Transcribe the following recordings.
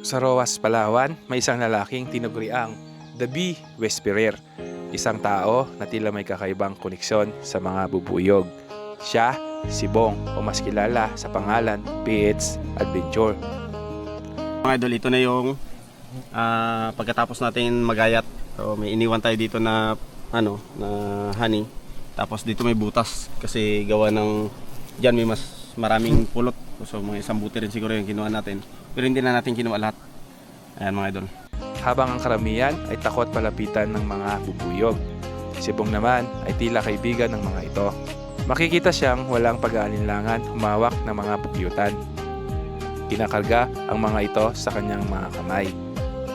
Sa Roas, Palawan, may isang lalaking tinaguriang The Bee Whisperer. Isang tao na tila may kakaibang koneksyon sa mga bubuyog. Siya, si Bong, o mas kilala sa pangalan Pete's Adventure. Mga idol, ito na yung pagkatapos natin magayat. So, may iniwan tayo dito na na honey. Tapos dito may butas kasi gawa ng diyan may mas maraming pulot. So mga isang buti rin siguro yung kinuha natin. Pero hindi na natin kinuha lahat. Ayan mga idol. Habang ang karamihan ay takot malapitan ng mga bubuyog, si Bong naman ay tila kaibigan ng mga ito. Makikita siyang walang pag-aalinlangan humawak ng mga bukyutan. Kinakarga ang mga ito sa kanyang mga kamay.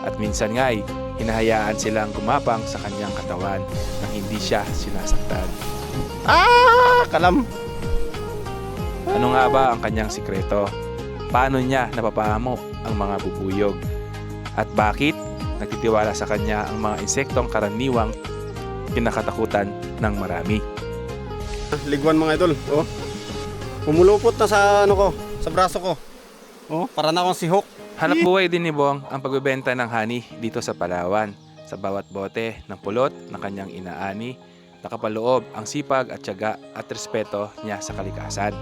At minsan nga ay hinahayaan silang gumapang sa kanyang katawan nang hindi siya sinasaktan. Kalam! Ano nga ba ang kanyang sikreto? Paano niya napapaamo ang mga bubuyog? At bakit nagtitiwala sa kanya ang mga insektong karaniwang kinakatakutan ng marami? Liguan mga idol. Oh. Pumulupot na sa sa braso ko. Oh, para na akong si Hulk. Hanap buhay din ni Bong ang pagbebenta ng honey dito sa Palawan. Sa bawat bote ng pulot na kanyang inaani, nakapaloob ang sipag at tiyaga at respeto niya sa kalikasan.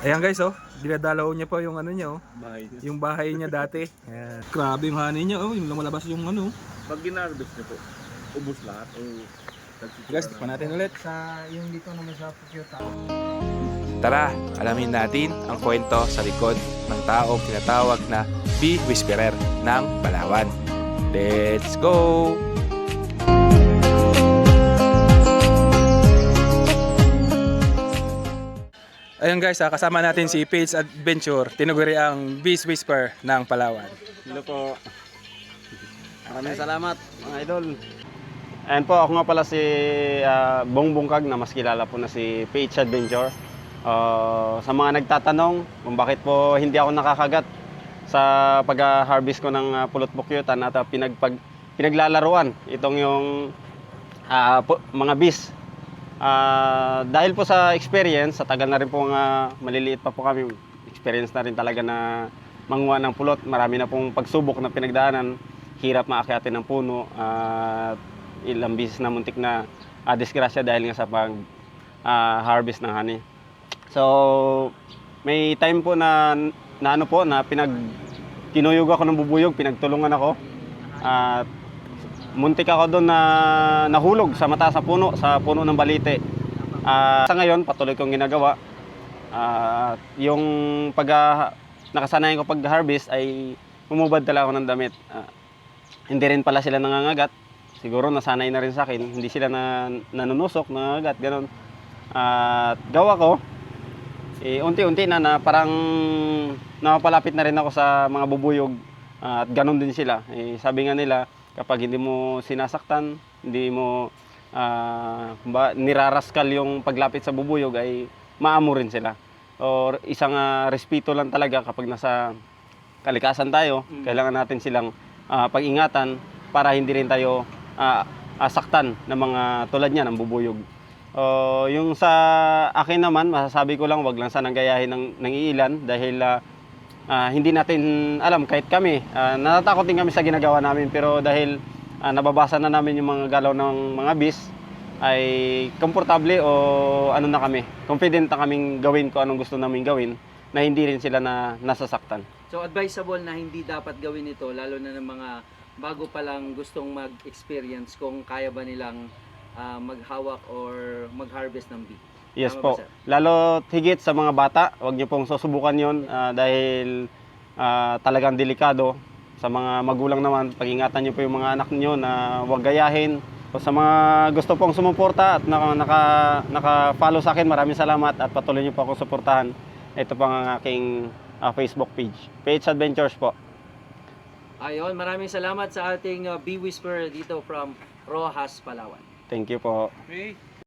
Ayan guys, dinadalaw niya pa yung niya, yung bahay niya dati. Ayan. Grabe yung honey niya, yung lumalabas yung Pag ginarbis niyo po, ubos lahat o Guys, tikman natin ulit. Sa yung dito naman sa Pukyuta. Tara, alamin natin ang kwento sa likod ng taong tinatawag na Bee Whisperer ng Palawan. Let's go! Ayun guys, kasama natin si Pete's Adventure, tinuguri ang Bee Whisperer ng Palawan. Hello po. Maraming salamat mga idol. Ayan po, ako nga pala si Bong Bungkag na mas kilala po na si Pete's Adventure. Sa mga nagtatanong kung bakit po hindi ako nakakagat sa pag-harvest ko ng pulot bukyutan at pinaglalaruan itong yung mga bees. Dahil po sa experience, sa tagal na rin po maliliit pa po kami, experience na rin talaga na manguha ng pulot. Marami na pong pagsubok na pinagdaanan, hirap maakyatin ng puno, ilang beses na muntik na disgrasya dahil nga sa pag-harvest ng honey. So, may time po na kinuyog ako ng bubuyog, pinagtulungan ako. At muntik ako doon na nahulog sa mata sa puno ng balite. Sa ngayon, patuloy kong ginagawa. Yung nakasanayan ko pag-harvest ay umubad talaga ako ng damit. Hindi rin pala sila nangangagat. Siguro nasanay na rin sa akin. Hindi sila nanunusok, nangangagat, gano'n. Gawa ko, unti-unti na parang napapalapit na rin ako sa mga bubuyog. At gano'n din sila. Sabi nga nila, kapag hindi mo sinasaktan, hindi mo niraraskal yung paglapit sa bubuyog, ay maamo rin sila. Or isang respeto lang talaga kapag nasa kalikasan tayo, kailangan natin silang pag-ingatan para hindi rin tayo saktan ng mga tulad niya ng bubuyog. Yung sa akin naman, masasabi ko lang, wag lang sanang gayahin ng iilan dahil hindi natin alam, kahit kami, natatakot din kami sa ginagawa namin, pero dahil nababasa na namin yung mga galaw ng mga bees, ay komportable o na kami, confident na kaming gawin ko anong gusto namin gawin, na hindi rin sila nasasaktan. So advisable na hindi dapat gawin ito, lalo na ng mga bago pa lang gustong mag-experience kung kaya ba nilang maghawak or mag-harvest ng bee. Yes Tama po. ba, sir? Lalo higit sa mga bata, huwag niyo pong susubukan yon dahil talagang delikado. Sa mga magulang naman, pag-ingatan niyo po yung mga anak niyo na huwag gayahin. So, sa mga gusto pong sumuporta at naka-follow sa akin, maraming salamat at patuloy niyo po akong suportahan. Ito pang ang aking Facebook page. Pete's Adventures po. Ayun, maraming salamat sa ating Bee Whisperer dito from Rojas, Palawan. Thank you po. Okay.